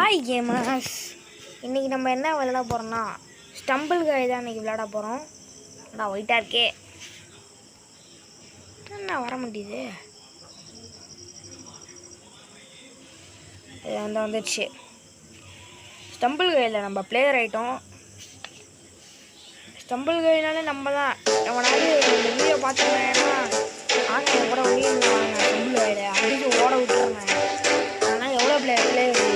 Hi gamers, இன்றைக்கி நம்ம என்ன விளையாட போகிறோம்னா ஸ்டம்பிள் காய் தான் இன்றைக்கி விளையாட போகிறோம். நான் ஒயிட்டாக இருக்கே, என்ன வர முடியுது, இது வந்துடுச்சு. ஸ்டம்பிள் காயில் நம்ம பிளேயர் ஆகிட்டோம். ஸ்டம்பிள் காயினாலே நம்ம தான் எவனாவது இந்த வீடியோ பார்த்துருந்தேன்னா வாங்க கூட ஒன்றியும் வாங்க ஸ்டம்பிள் காயில் அடிச்சு ஓட விட்டுருங்க. ஆனால் எவ்வளோ பிளேயர் லெவல்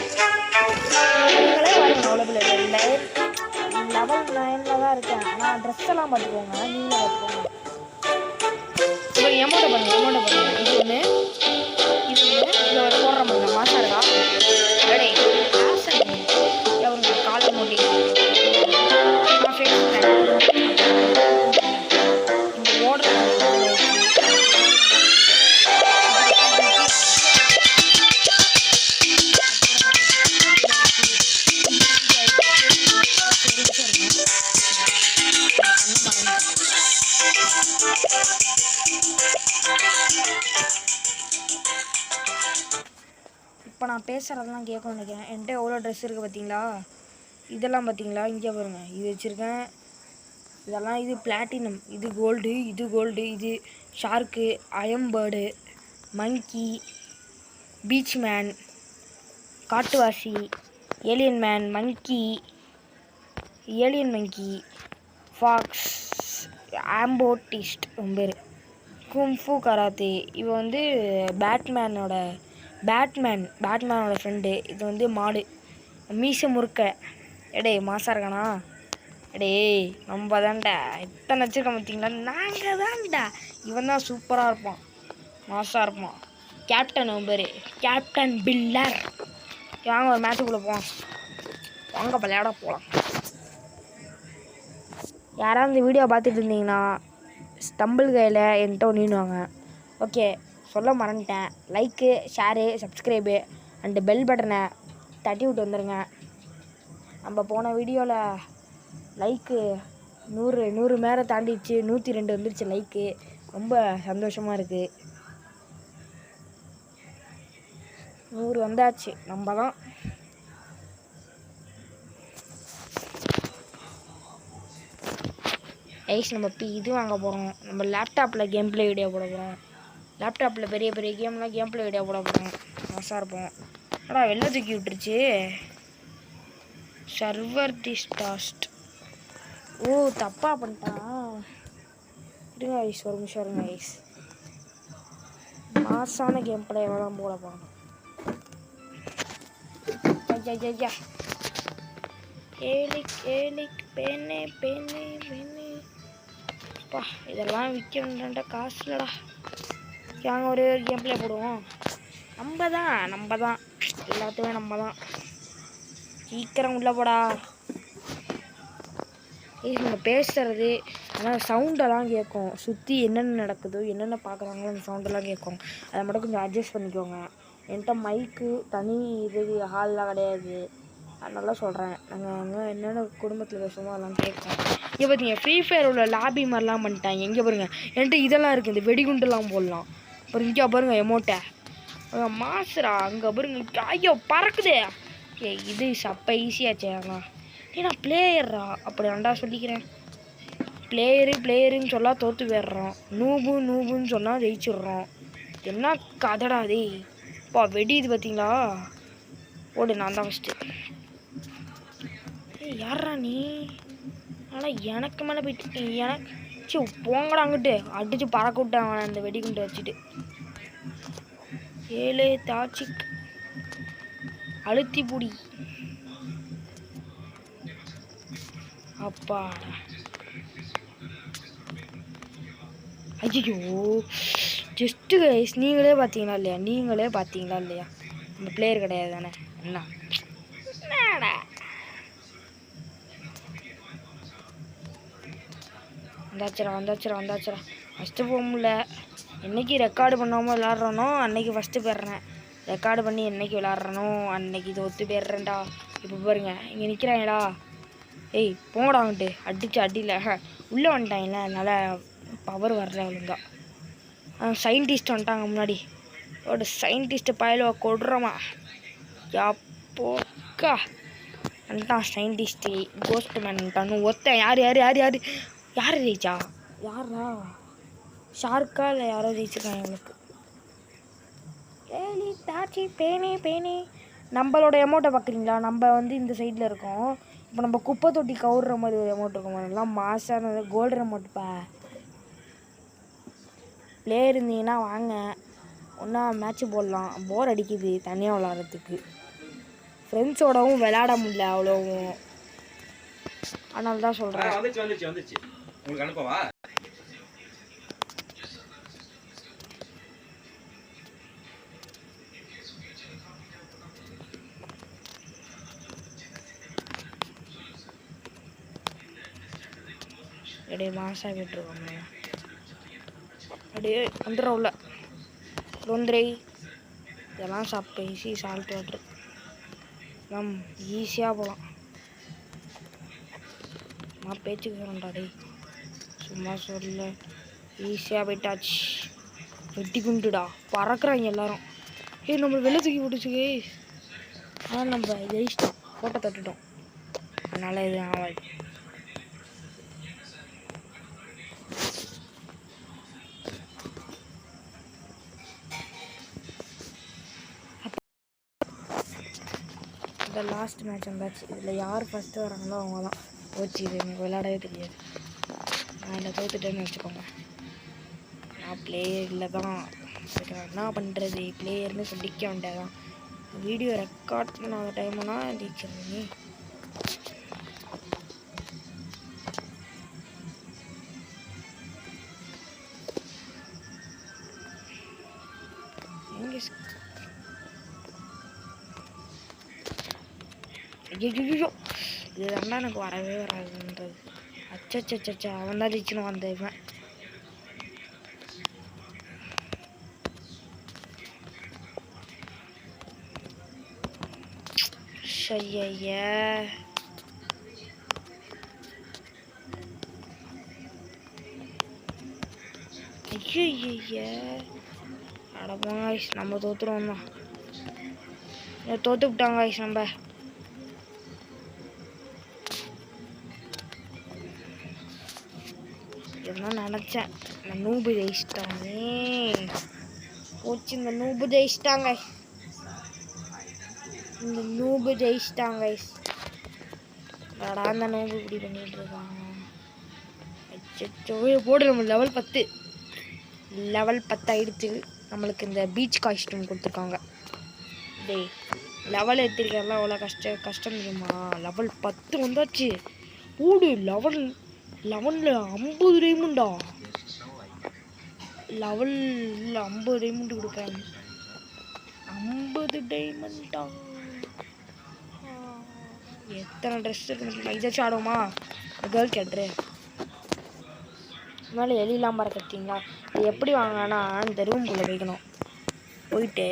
9 தான் இருக்கேன். ஆனால் ட்ரெஸ் எல்லாம் பார்த்துக்கோங்க, நீங்கள் பார்த்துக்கோங்க. இப்போ எமௌண்ட்டை பண்ணுங்க இது ஒன்று இதில் ஒரு போடுற மாதிரி மாசா இருக்கா அடே எவருங்க காலை மூடி நான் ஃபேஸ் இந்த ஓடுற இப்போ நான் பேசுகிறதெல்லாம் கேட்கணும்னு நினைக்கிறேன். என்கிட்ட எவ்வளோ ட்ரெஸ் இருக்குது பார்த்தீங்களா? இதெல்லாம் பார்த்தீங்களா? இங்கே பாருங்க, இது வச்சுருக்கேன். இதெல்லாம் இது பிளாட்டினம், இது கோல்டு, இது ஷார்க்கு, அயம்பேர்டு, மங்கி, பீச் மேன், காட்டுவாசி, alien man, alien monkey, fox, ஆம்போட்டிஸ்ட் பேர், கும்ஃபு கராத்தே. இவன் வந்து பேட்மேனோட ஃப்ரெண்டு. இது வந்து மாடு மீசை முறுக்க. எடே மாசா இருக்கானா? எடே நம்ம தான்டா எத்தனை வச்சுருக்கோம் பார்த்தீங்களா? நாங்கள் தான்டா. இவன் தான் சூப்பராக இருப்பான், மாசாக இருப்பான். கேப்டன் பேர் கேப்டன் பில்லர். வாங்க ஒரு மேட்சுக்குள்ளே போவோம், வாங்க விளையாட போகலாம். யாராவது இந்த வீடியோ பார்த்துட்டு இருந்தீங்கன்னா ஸ்டம்பிள் கையில் என்கிட்ட ஒன்றுவாங்க. ஓகே, சொல்ல மறந்துட்டேன். Like, share, subscribe and bell பட்டனை தட்டி விட்டு வந்துடுங்க. நம்ம போன வீடியோவில் லைக்கு 100 மேலே தாண்டிடுச்சு, 102 வந்துடுச்சு லைக்கு. ரொம்ப சந்தோஷமாக இருக்குது. 100 வந்தாச்சு, நம்ம தான். நம்ம இது வாங்க போகிறோம். நம்ம லேப்டாப்பில் கேம் பிளே வீடியோ போட போகிறோம். லேப்டாப்பில் பெரிய கேம்லாம் கேம் பிளே வீடியோ போட போகிறோம், மோசமாக இருப்போம். ஆனால் வெளில தூக்கி விட்டுருச்சு. சர்வர் டிஸ்டாஸ்ட். ஓ, தப்பாக பண்ணிட்டான். இருங்க ஐஸ், ஒரு நிமிஷம் இருங்க ஐஸ். மாசான கேம் பிளேவை தான் போட போகிறோம். ஐயா ஏலிக் பெண்ணே பா, இதெல்லாம் விற்கணுன்ற காசு இல்லைடா. வாங்க ஒரு கேம் பிளே போடுவோம். நம்ம தான் எல்லாத்தையுமே நம்ம தான். சீக்கிரம் உள்ளே போடா. நம்ம பேசுகிறது ஆனால் சவுண்டெல்லாம் கேட்கும். சுற்றி என்னென்ன நடக்குதோ, என்னென்ன பார்க்குறாங்களோ அந்த சவுண்டெல்லாம் கேட்கும். அதை மட்டும் கொஞ்சம் அட்ஜஸ்ட் பண்ணிக்கோங்க. என்கிட்ட மைக்கு தனி ஹால்லாம் கிடையாது. அதனால சொல்கிறேன். நாங்கள் என்னென்ன குடும்பத்தில் பேசுவோமோ அதெல்லாம் கேட்கும். இங்கே பார்த்தீங்க, ஃப்ரீ ஃபயர் உள்ள லாபி மாதிரிலாம் பண்ணிட்டாங்க. எங்கே பாருங்கள், என்கிட்ட இதெல்லாம் இருக்குது. இந்த வெடிகுண்டுலாம் போடலாம். அப்புறம் இங்கே பாருங்கள் எமௌண்ட்டை மாசுரா. அங்கே பாருங்க, ஐயோ பறக்குதே. இது சப்ப ஈஸியாச்சே. ஆனால் நான் பிளேயர்ரா, அப்படி ரெண்டா சொல்லிக்கிறேன். பிளேயருன்னு சொன்னால் தோற்று போயிடுறோம். நூபுன்னு சொன்னால் ஜெயிச்சிடுறோம். என்ன கதடா அது? இப்போ வெடிது பார்த்தீங்களா? ஓடு, நான் தான் ஃபஸ்ட்டு. யாரா நீ? ஆனால் எனக்கு மேலே போயிட்டு எனக்கு போங்கடா அங்கிட்டு. அடித்து பறக்க விட்டேன் அவனை அந்த வெடிகுண்டு வச்சுட்டு. ஏழு தாச்சிக் அழுத்தி புடி. அப்பாடா. ஐயோ, ஜஸ்ட்டு கைஸ், நீங்களே பார்த்தீங்களா இல்லையா? நம்ம பிளேயர் கிடையாது தானே. என்னடா வந்தாச்சுரா. ஃபஸ்ட்டு போக முடியல. என்றைக்கு ரெக்கார்டு பண்ணாமல் விளாட்றனோ அன்றைக்கி ஃபஸ்ட்டு போயிடுறேன். ரெக்கார்டு பண்ணி என்றைக்கு விளாட்றனோ அன்றைக்கி இது ஒத்து போயிடுறேன்டா. இப்போ பாருங்க, இங்கே நிற்கிறாங்களா? ஏய் போங்கடா வந்துட்டு. அடியில் உள்ளே வந்துட்டாங்களே, அதனால் பவர் வரல ஒழுங்கா. சயின்டிஸ்ட் வந்துட்டாங்க முன்னாடி. ஒரு சயின்டிஸ்ட்டு பயலுவ கொடுறோமா. எப்போ அக்கா வந்துட்டான் சயின்டிஸ்ட்டு கோஸ்ட் மேன் வந்துட்டான்னு ஒருத்தன் யார் ஜெயிச்சா? யாரா? ஷார்க்கா இல்லை யாரோ ஜெயிச்சிருக்காங்க எங்களுக்கு. ஏலி தாச்சி பேனே நம்மளோட எமௌண்ட்டை பார்க்குறீங்களா? நம்ம வந்து இந்த சைடில் இருக்கோம். இப்போ நம்ம குப்பை தொட்டி கவுடுற மாதிரி ஒரு எமௌண்ட் இருக்கும், அதெல்லாம் மாசான கோல்டு எமௌண்ட்டுப்பா. பிளேயர் இருந்தீங்கன்னா வாங்க, ஒன்றா மேட்ச்சு போடலாம். போர் அடிக்குது தனியாக விளாட்றதுக்கு, ஃப்ரெண்ட்ஸோடவும் விளையாட முடியல அவ்வளோவும். அதனால தான் சொல்கிறேன். வந்துச்சு உங்களுக்கு அனுப்பவா? அப்படியே மாசாக விட்டுருவாங்க. அப்படியே வந்துடும் உள்ள ரொந்திரை இதெல்லாம் சாப்பிட்டு ஈஸி சால்ட் வாட்ரு நம் ஈஸியாக போகலாம். நான் பேச்சுக்கு சொல்கிறேன்டா, சும்மா சொல்ல. ஈஸியாக போயிட்டாச்சு. வெட்டி குண்டுடா பறக்குறாங்க எல்லாரும். நம்ம வெளில தூக்கி போட்டுச்சுக்கே. ஆனால் நம்ம ஜெயிச்சிட்டோம், ஃபோட்டோ தட்டுட்டோம், அதனால் இது ஆகாது. இந்த லாஸ்ட் மேட்ச் வந்தாச்சு. இதில் யார் ஃபஸ்ட்டு வராங்களோ அவங்க தான் போச்சு. இது எனக்கு விளையாடவே தெரியாது. நான் இதில் தோத்துட்டேன்னு வச்சுக்கோங்க. நான் பிளேயரில் தான் என்ன பண்ணுறது, பிளேயர்னு சொல்லிக்க வேண்டியதான். வீடியோ ரெக்கார்ட் பண்ணாத டைம்னா ஜெயிச்சிருந்தீங்க. எங்கே ஐயோ இது தாண்டா எனக்கு வரவே வராதுன்றது. அச்சச்சச்சா அவன் தான் ஜெயிச்சுன்னு வந்த இவன். ஐயா ஐயா அட போங்க ஐஸ், நம்ம தோத்துருவோம் தான். தோத்து விட்டாங்க ஐஸ். நம்ம இதெல்லாம் நினச்சேன். நான் நூபு ஜெயிச்சிட்டானே போச்சு. இந்த நூபு ஜெயிச்சிட்டாங்க, இந்த நூபு ஜெயிச்சிட்டாங்க ஐஸ். அடா அந்த நூபு இப்படி பண்ணிட்டு இருக்காங்க. அச்சோ போடு. நம்ம லெவல் 10 ஆகிடுச்சு. நம்மளுக்கு இந்த பீச் காஸ்டியூம் கொடுத்துருக்காங்க. டேய் லெவல் ஏற்றிருக்கலாம், அவ்வளோ கஷ்டம் தெரியுமா? லெவல் 10 வந்தாச்சு. போடு. லெவலில் 50 டைமண்டா. லெவலில் 50 டைமண்ட் கொடுக்குறாங்க. 50 டைமண்டா. எத்தனை ட்ரெஸ் இருக்கு? இதாச்சும் ஆடுவோமா? கேர்ள் கேட்ரு மேலே எலிலாம் பறக்கட்டிங்களா? இது எப்படி வாங்கினா இந்த ரூம்குள்ளே வைக்கணும். போயிட்டு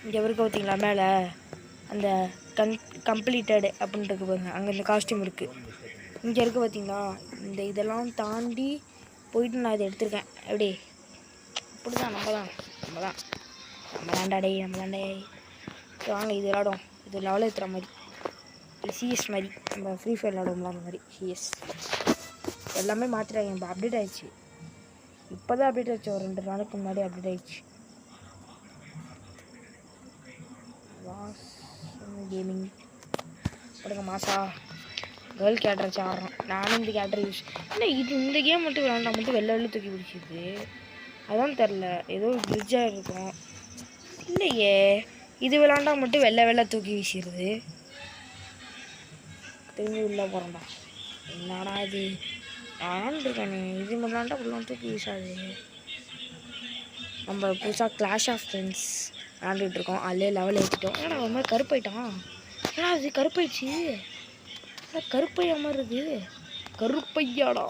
இங்கே இருக்க பார்த்தீங்களா மேலே அந்த கம்ப்ளீட்டட் அப்படின்ட்டு இருக்கு பாருங்க, அங்கே இந்த காஸ்டியூம் இருக்குது. இங்கே இருக்குது பார்த்தீங்களா? இந்த இதெல்லாம் தாண்டி போயிட்டு நான் இதை எடுத்திருக்கேன். எப்படி இப்படி தான் நம்ம தாண்டாடே. வாங்க இது விளாடும். இது லெவலில் ஏற்றுற மாதிரி, இது சிஎஸ் மாதிரி, நம்ம ஃப்ரீ ஃபயர் விளாடுவோம்ல அந்த மாதிரி சிஎஸ். எல்லாமே மாற்றிட்டாங்க. இப்போ அப்டேட் ஆகிடுச்சு. இப்போ தான் அப்டேட் ஆச்சு, ஒரு 2 நாளைக்கு முன்னாடி அப்டேட் ஆகிடுச்சு. கேமிங் படுங்க மாசா. கேர்ள் கேட்டர் வச்சு ஆடுறோம். நானும் இந்த கேட்டர் யூஸ் இல்லை. இந்த கேம் மட்டும் விளாண்டா மட்டும் வெளில தூக்கி பிடிச்சிது. அதான் தெரில, ஏதோ பிரிட்ஜாக இருக்கும். இல்லையே, இது விளாண்டா மட்டும் வெள்ளை தூக்கி வீசிடுது. திரும்பி உள்ளே போகிறோம்டா. என்னடா இது ஆண்டிருக்கானே. இது விளாண்டா உள்ள தூக்கி வீசாது. நம்ம புதுசாக கிளாஷ் ஆஃப் ஃப்ரெண்ட்ஸ் விளாண்டுட்ருக்கோம். அதிலே லெவல் ஏற்றிட்டோம். ஏன்னா ஒரு மாதிரி கருப்பாயிட்டான். ஏன்னா அது கருப்பாயிடுச்சு. கருப்பையா மாதிரி இருக்குது. கருப்பையாடா,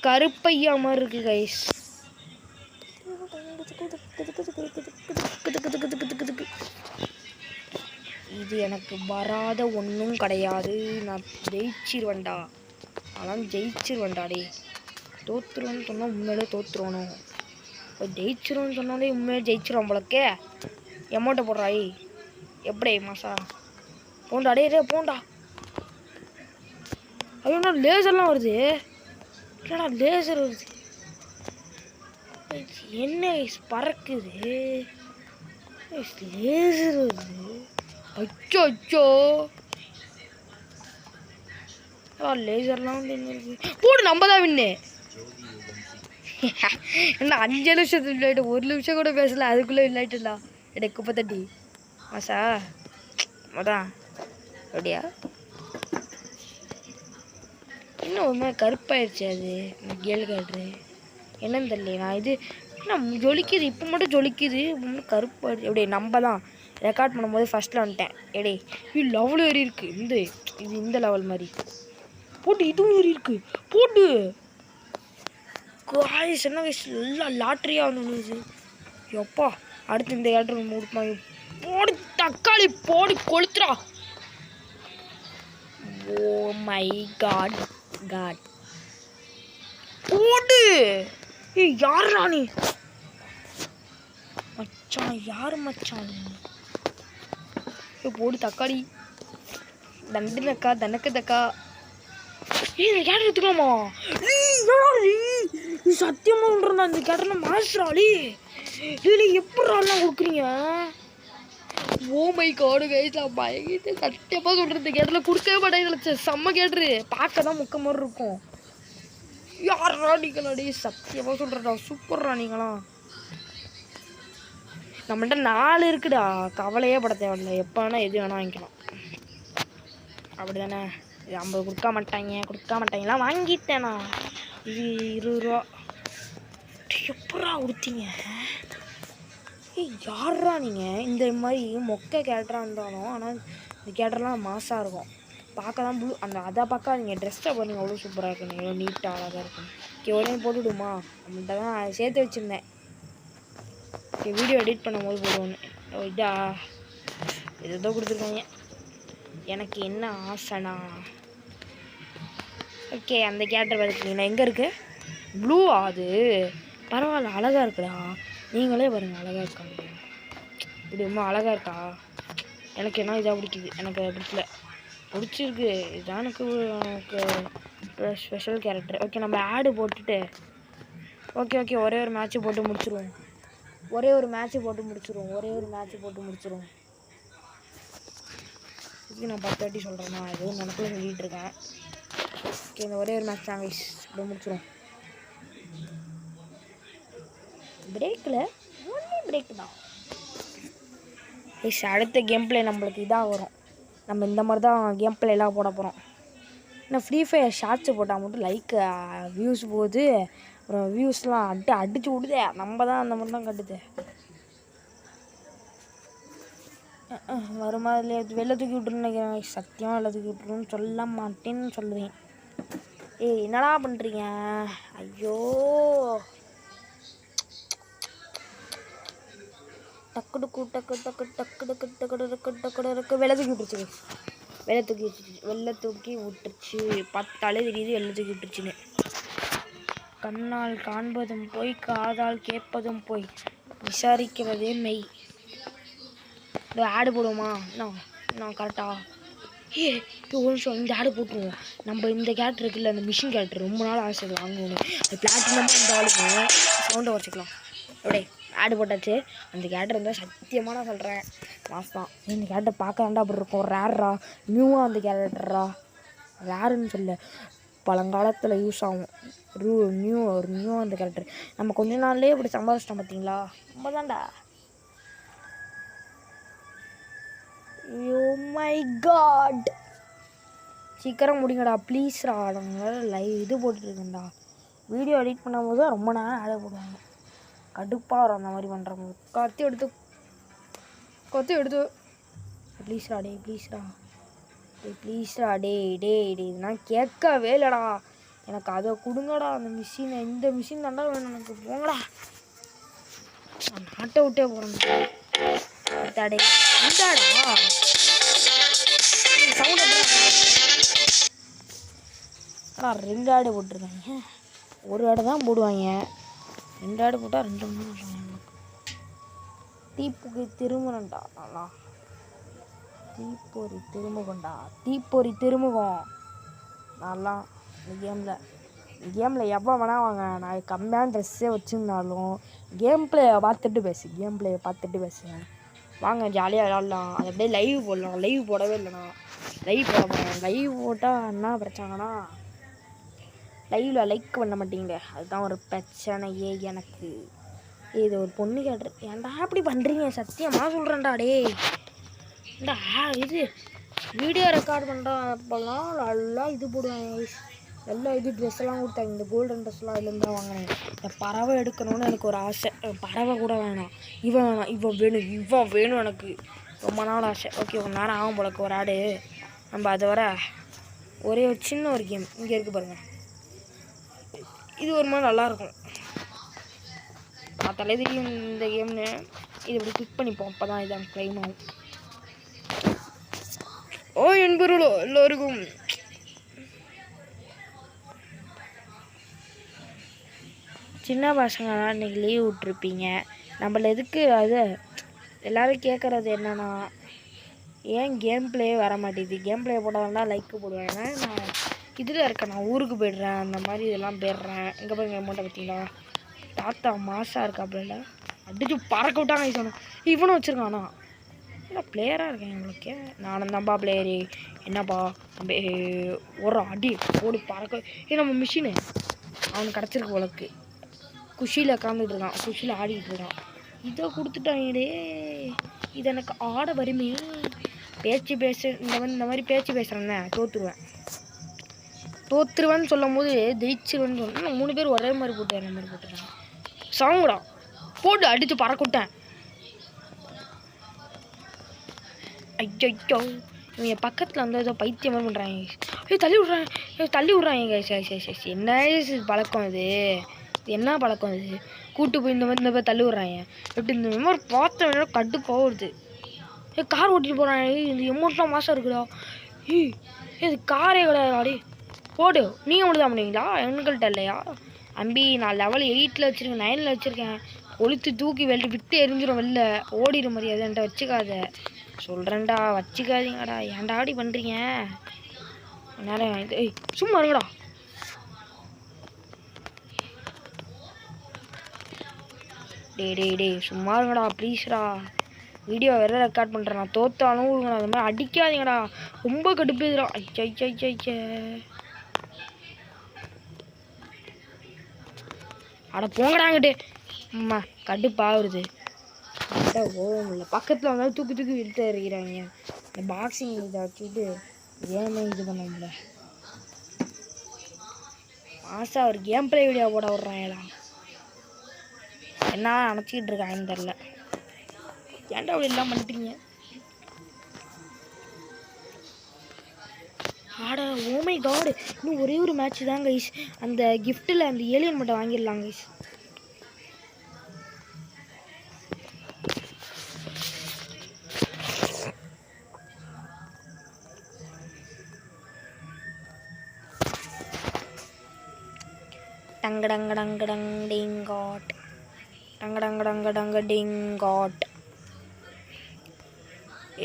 கருப்பையா மாதிரி இருக்கு கைஸ். இது எனக்கு வராத ஒன்றும் கிடையாது. நான் ஜெயிச்சிருவேன்டா. அதெல்லாம் ஜெயிச்சிருவேன்டா. டே தோற்றுருவேன்னு சொன்னால் உண்மையிலே தோற்றுருவணும். இப்போ ஜெயிச்சிருவேன்னு சொன்னாலே உண்மையிலே ஜெயிச்சிருவோம் போலக்கே. எமௌண்ட்டை போடுறாய். எப்படி மாசா போண்டா டே போண்டா. ஐயோண்ணா லேசர்லாம் வருது. இல்லைடா லேசர் வருது. என்ன பறக்குது லேசர் வருது. அச்சோ அச்சோ லேசர்லாம் வந்து என்ன இருக்கு போடு. நம்ம தான் வின்னு. என்ன 5 நிமிஷத்துக்கு விளையாட்டு 1 நிமிஷம் கூட பேசல அதுக்குள்ளே விளையாட்டுடா. எனக்கு குப்பை தட்டி மாசா அதான் அப்படியா இன்னும் ஒரு மாதிரி கருப்பாயிடுச்சு. அது கேள் காட்டுரு என்னன்னு தெரியல. நான் இது என்ன ஜொலிக்குது இப்போ மட்டும் ஜொலிக்குது கருப்பாயிடுச்சு. எப்படி நம்ம தான் ரெக்கார்ட் பண்ணும்போது ஃபஸ்ட்டில் வந்துட்டேன். எடே இது லெவல் ஏறி இருக்குது. இந்த லெவல் மாதிரி போட்டு இதுவும் ஏறி இருக்கு போட்டு காய்ஸ். என்ன வயசு எல்லாம் லாட்ரியாக வந்து எப்பா. அடுத்து இந்த கேட்டர் முடிப்பாங்க. போடு தக்காளி போடு கொளுத்துறா. ஓ மை காட் போடு. யாரா நீ மச்சான்? யார் மச்சான்? போடு தக்காளி தண்டனக்கா தனக்கு தக்கா. இந்த கேட்டர் எடுத்துக்கலாமா? சத்தியமா ஒன்றா இந்த கேட்டர்ல மாஸ்டராளி இதுல எப்படிலாம் கொடுக்குறீங்க? Oh my god guys. நான் பயங்கிட்டு சத்தியமா சொல்றது கேட்டர்ல கொடுக்கவே மாட்டேன். செம்ம கேட்டரு பார்க்க தான் முக்க மாதிரி இருக்கும். யாரா நீங்களாடி? சத்தியமா சொல்றடா சூப்பர்ரா நீங்களாம். நம்மள்ட்ட 4 இருக்குடா. கவலையே பட தேவையில்லை. எப்போ வேணா எது வேணா வாங்கிக்கலாம். அப்படி தானே? இது 50 கொடுக்க மாட்டாங்கலாம். வாங்கிட்டேண்ணா. இது 20 ரூபா. எப்படா கொடுத்தீங்க? யாரா நீங்கள்? இந்த மாதிரி மொக்க கேட்டராக இருந்தாலும் ஆனால் இந்த கேட்டர்லாம் மாசாக இருக்கும். பார்க்க தான் ப்ளூ அதை பார்க்காதீங்க. ட்ரெஸ்ஸை பாருங்க அவ்வளோ சூப்பராக இருக்குன்னு. எவ்வளோ நீட்டாக அழகாக இருக்கும். ஓகே ஒரே போட்டுவிடுமா? நம்மள்ட்ட தான் சேர்த்து வச்சுருந்தேன். ஓகே வீடியோ எடிட் பண்ணும்போது போடுவோன்னு. இதா ஏதோ கொடுத்துருக்காங்க. எனக்கு என்ன ஆசைனா ஓகே அந்த கேட்டர் பார்த்துக்கிட்டீங்கன்னா எங்கே இருக்குது? ப்ளூவா? அது பரவாயில்ல அழகாக இருக்குடா. நீங்களே பாருங்கள் அழகாக இருக்காங்க. இப்படி ரொம்ப அழகாக இருக்கா? எனக்கு என்ன இதாக பிடிக்குது. எனக்கு பிடிக்கல. பிடிச்சிருக்கு. இதான் எனக்கு ஸ்பெஷல் கேரக்டர். ஓகே நம்ம ஆடு போட்டுட்டு ஓகே ஒரே ஒரு மேட்ச்சு போட்டு முடிச்சிருவோம். இதுக்கு நான் 10 வாட்டி சொல்கிறேன். நான் எதுவும் நினப்பில் சொல்லிகிட்டு இருக்கேன். ஓகே இந்த ஒரே ஒரு மேட்ச் தாங்க இப்படி முடிச்சிடும். பிரேக்கில் ஒன்லி பிரேக் தான். அடுத்த கேம் பிளே நம்மளுக்கு இதாக வரும். நம்ம இந்த மாதிரி தான் கேம் பிளேலாம் போட போகிறோம். இன்னும் ஃப்ரீ ஃபயர் ஷார்ட்ஸு போட்டால் மட்டும் லைக் வியூஸ் போகுது. அப்புறம் வியூஸ்லாம் அடிச்சு விடுதே. நம்ம தான் அந்த மாதிரி தான் கட்டுது. வருமா இல்லையா? வெளில தூக்கி விட்டுருன்னு நினைக்கிறேன். சத்தியமாக வெளில தூக்கி விட்டுருன்னு சொல்ல மாட்டேன்னு சொல்லுவேன். என்னடா பண்ணுறீங்க? ஐயோ டக்கு வெள்ளை தூக்கி விட்டுருச்சு. வெள்ளை தூக்கி விட்டுருச்சு. பார்த்தாலே தெரியுது வெள்ளை தூக்கி விட்டுருச்சுன்னு. கண்ணால் காண்பதும் போய் காதால் கேட்பதும் போய் விசாரிக்கிறதே மெய். இந்த ஆடு போடுவோமா? நான் கரெக்டா? ஒரு நிமிஷம் இந்த ஆடு போட்டுருவோம். நம்ம இந்த கேரக்டர் இருக்குல்ல அந்த மிஷின் கேரக்டர் ரொம்ப நாள் ஆசை வாங்கணும். அது பிளாட்டினமாக இந்த ஆளுக்கு சவுண்டை வச்சுக்கலாம். அப்படியே ஆடு போட்டாச்சு. அந்த கேரக்டர் இருந்தால் சத்தியமாக நான் சொல்கிறேன் மாஸ் தான். இந்த கேரக்டர் பார்க்கறாண்டா அப்படி இருக்கும். ரேர்ரா நியூவாக அந்த கேரக்டரா ரேருன்னு சொல்ல பழங்காலத்தில் யூஸ் ஆகும். நியூவாக அந்த கேரக்டர் நம்ம கொஞ்ச நாள்லேயே இப்படி சம்பாதிச்சிட்டோம் பார்த்தீங்களா? ரொம்ப தான்டா. Oh my god சீக்கிரம் முடிங்கடா ப்ளீஸ்ரா. லைவ் இது போட்டுருக்கேன்டா. வீடியோ எடிட் பண்ணும்போது தான் ரொம்ப நேரம் ஆட போடுவாங்க. கடுப்பாக வரும் அந்த மாதிரி பண்ணுறவங்க. கத்தி எடுத்து ப்ளீஸ்ரா டே இதெல்லாம் கேட்கவே இல்லைடா. எனக்கு அதை கொடுங்கடா அந்த மிஷினை. இந்த மிஷின் தாண்டா வேணும் எனக்கு. போங்கடா நான் நாட்டை விட்டே போகிறேன். டே இந்தாடா சவுண்ட் ஆனால் 2 ஆடு போட்டிருக்காங்க. ஒரு ஆடு தான் போடுவாங்க. 2 ஆடு போட்டால் 2 மணி நேரம். தீப்புக்கு திருமணம்டா. தீப்பொறி திருமுகம்டா, தீப்பொறி திருமுகம். நான்லாம் இந்த கேமில் எவ்வளோ வேணால் வாங்க. நான் கம்மியான ட்ரெஸ்ஸே வச்சுருந்தாலும் கேம் பிளேயை பார்த்துட்டு பேசுவேன். வாங்க ஜாலியாக விளாட்லாம். அது அப்படியே லைவ் போடலாம். லைவ் போடவே இல்லைண்ணா, லைவ் போட போகிறேன். லைவ் போட்டால் என்ன பிரச்சனைனா லைவில் லைக் பண்ண மாட்டீங்களே, அதுதான் ஒரு பிரச்சனையே எனக்கு. இது ஒரு பொண்ணு கேட்டு ஏன்டா அப்படி பண்ணுறீங்க? சத்தியமாக சொல்கிறேன்டா. டே இந்த இது வீடியோ ரெக்கார்ட் பண்ணுறோம் அப்போல்லாம் நல்லா இது போடுவாங்க. நல்லா இது ட்ரெஸ்ஸெல்லாம் கொடுத்தாங்க. இந்த கோல்டன் ட்ரெஸ்லாம் இதுலேருந்து தான் வாங்கினேன். இந்த பறவை எடுக்கணும்னு எனக்கு ஒரு ஆசை. பறவை கூட வேணாம், இவன் வேணும் எனக்கு ரொம்ப நாள் ஆசை. ஓகே, ஒரு நேரம் ஆகும் போலக்கு ஒரு ஆடு. நம்ம அதை வர ஒரே ஒரு சின்ன ஒரு கேம் இங்கே இருக்குது பாருங்கள். இது ஒரு மாதிரி நல்லாயிருக்கும். நான் தெரியும் இந்த கேம்னு. இது இப்படி கிளிக் பண்ணிப்போம், அப்போ தான் இதான் க்ளைம் ஆகும். ஓ என்பவர்களோ எல்லோருக்கும் சின்ன பசங்களாம் இன்றைக்கி லீவ் விட்ருப்பீங்க. நம்மள எதுக்கு அது எல்லோரும் கேட்குறது என்னென்னா, ஏன் கேம் பிளே வர மாட்டேது? கேம் பிளே போட்டால்னா லைக்கு போடுவேன். ஏன்னா நான் இதில் இருக்கேன், நான் ஊருக்கு போய்டுறேன், அந்த மாதிரி இதெல்லாம் போயிடுறேன். எங்கே போய் அமௌண்ட்டை பார்த்தீங்களா? தாத்தா மாசாக இருக்காப்புல அடிச்சு பறக்க விட்டாங்க. சொன்னேன் இவனும் வச்சுருக்கானா? இல்லை பிளேயராக இருக்கேன் எங்களுக்கு. நானும் தான்ப்பா பிளேயரு. என்னப்பா ஒரு அடி ஓடி பறக்க நம்ம மிஷினு அவனுக்கு கிடச்சிருக்கு போலக்கு. குஷியில் உட்காந்துட்டு இருக்கான், குஷியில் ஆடிக்கிட்டு இருக்கான். இதை கொடுத்துட்டாங்கடே. இது எனக்கு ஆட வருமே. பேச்சு இந்த மாதிரி பேச்சு பேசுகிறேன்னே தோற்றுருவேன்னு சொல்லும் போது ஜெயிச்சிருவேன்னு சொன்னேன். நான் 3 பேர் ஒரே மாதிரி போட்டுருக்காங்க. சாங்குடா போட்டு அடித்து பறக்கிட்டேன். ஐயோ, இவங்க பக்கத்தில் வந்து ஏதோ பைத்தியம் மாதிரி பண்ணுறாங்க. தள்ளி விட்றாங்க. சரி என்ன பழக்கம் இது? என்ன பழக்கம் இது? கூட்டு போய் இந்த மாதிரி தள்ளி விட்றாங்க. எப்படி இந்த மாதிரி பார்த்த வேணா கடுப்பாக வருது. கார் ஓட்டிட்டு போகிறாங்க. இந்த எமௌண்ட்லாம் மாதம் இருக்குடா. இது காரே கிடையாது. போடு, நீங்கள் மட்டும் தான் பண்ணுவீங்களா? எங்கள்கிட்ட இல்லையா அம்பி? நான் லெவல் 8 வச்சுருக்கேன், 9 வச்சுருக்கேன். கொளுத்து தூக்கி விட்டு எரிஞ்சிடும். வெளில ஓடிட முடியாது. என்கிட்ட வச்சுக்காத சொல்கிறேன்டா, வச்சுக்காதீங்கடா. ஏன்டா அப்படி பண்ணுறீங்க? நேரம் சும்மா இருங்கடா. டே சும்மா இருங்கடா ப்ளீஸ்டா. வீடியோ வேறு ரெக்கார்ட் பண்ணுறேன். நான் தோத்தாலும் அது மாதிரி அடிக்காதீங்கடா. ரொம்ப கடுப்புதுடா. ஐய அட போங்கடாங்கிட்டு. அம்மா கடுப்பாகுது. ஓவம் இல்லை. பக்கத்தில் வந்தாலும் தூக்கி இழுத்து எறிகிறாங்க. இந்த பாக்ஸிங் இதை வச்சுக்கிட்டு ஏமே இது பண்ண முடியல. மாசா ஒரு கேம் பிளே வீடியோ போட விட்றாங்களா? என்ன நினச்சிக்கிட்டு இருக்காங்கன்னு தெரில. ஏன்டா அப்படி எல்லாம் பண்ணிட்டீங்க? ஆடா ஓமை காடு. இன்னும் ஒரே ஒரு மேட்ச் தான் கைஸ். அந்த கிஃப்ட்டில் அந்த ஏலியன் மட்டும் வாங்கிடலாம் கைஸ். டிங்காட் டிங்காட்.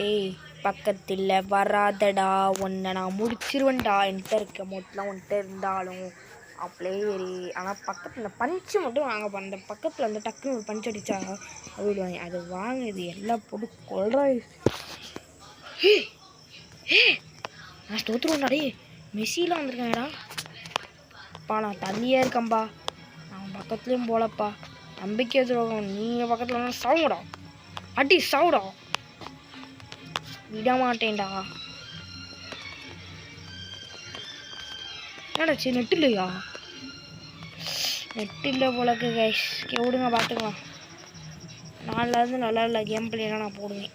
ஏய் பக்கத்தில் வராதடா, ஒன்றை நான் முடிச்சிருவேன்டா. என்கிட்ட இருக்க மொத்தம் ஒன்கிட்ட இருந்தாலும் பிளேயரு. ஆனால் பக்கத்தில் பஞ்சு மட்டும் வாங்க போகிறேன். அந்த பக்கத்தில் வந்து டக்குன்னு ஒரு பஞ்சு அடித்தா விடுவாங்க. அது வாங்குது எல்லாம் போட்டு கொள்றாய். நான் தோற்றுருவேன்டாடே. மெஸ்ஸிலாம் வந்திருக்கேன்டா. அப்பா நான் தள்ளியே இருக்கேன்ப்பா. நான் பக்கத்துலேயும் போகலப்பா. நம்பிக்கை துரோகம். நீங்கள் பக்கத்தில் வந்து சாவுடா, அடி சாவுடா. விட மாட்டேன்டா. என்னடாச்சு? நெட்டு இல்லையா? நெட்டு இல்லை போலக்கு கைஸ். விடுங்க பார்த்துக்கலாம். நாளிலேருந்து நல்லா இல்லை கேம் பிளேலாம் நான் போடுவேன்.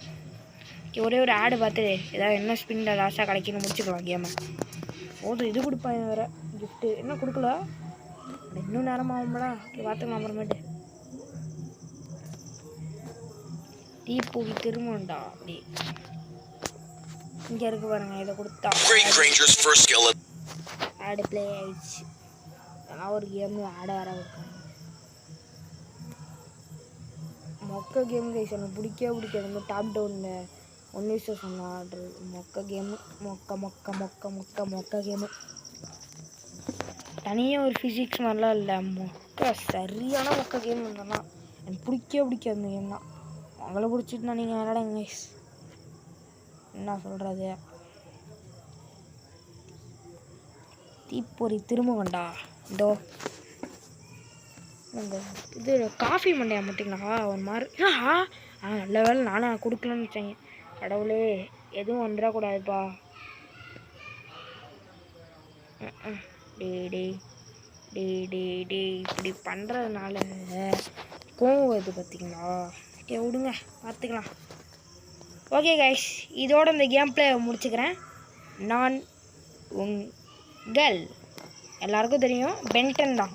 ஒரே ஒரு ஆடு பார்த்து ஏதாவது என்ன ஸ்பின்னில் லாஸ்ட்டாக கிடைக்குன்னு முடிச்சுக்கலாம் கேமை. போதும். இது கொடுப்பாங்க வேறு கிஃப்ட்டு. என்ன கொடுக்கல? இன்னும் நேரமாகும்டா. பார்த்துக்கலாம் அப்புறமேட்டு. தீப்பொறி திரும்பண்டா. அப்படி இங்கே இருக்கு பாருங்க. இதை கொடுத்தா ஆடு பிளே ஆயிடுச்சு. அதெல்லாம் ஒரு கேம் ஆட வர வைக்காங்க. மொக்க கேம் கைஸ். எனக்கு பிடிக்காது. இந்த டாப் டவுனில் ஒன் விசஸ் ஒன் ஆடுறது மொக்க கேமு, மொக்க கேமு. தனியாக ஒரு ஃபிசிக்ஸ் மாதிரிலாம் இல்லை, மொக்க சரியான மொக்க கேம் இருந்தேன்னா எனக்கு பிடிக்காது அந்த கேம் தான். உங்களை பிடிச்சிட்டுனா நீங்கள் விளையாடுங்க guys. என்ன சொல்கிறது, தீப்பொறி திரும்புவண்டா. இதோ உங்கள் இது காஃபி மண்டையா மாட்டிங்களா ஒரு மாதிரி. நல்ல வேலை நானும் கொடுக்கலன்னு வச்சேங்க. கடவுளே எதுவும் வந்துடக்கூடாதுப்பா. டே இப்படி பண்ணுறதுனால கோவம் வருது பார்த்தீங்களா. ஓகே விடுங்க, பார்த்துக்கலாம். ஓகே கைஸ், இதோட இந்த கேம் பிளே முடிச்சுக்கிறேன். நான் உங்கள் எல்லாருக்கும் தெரியும் பென்டன் தான்.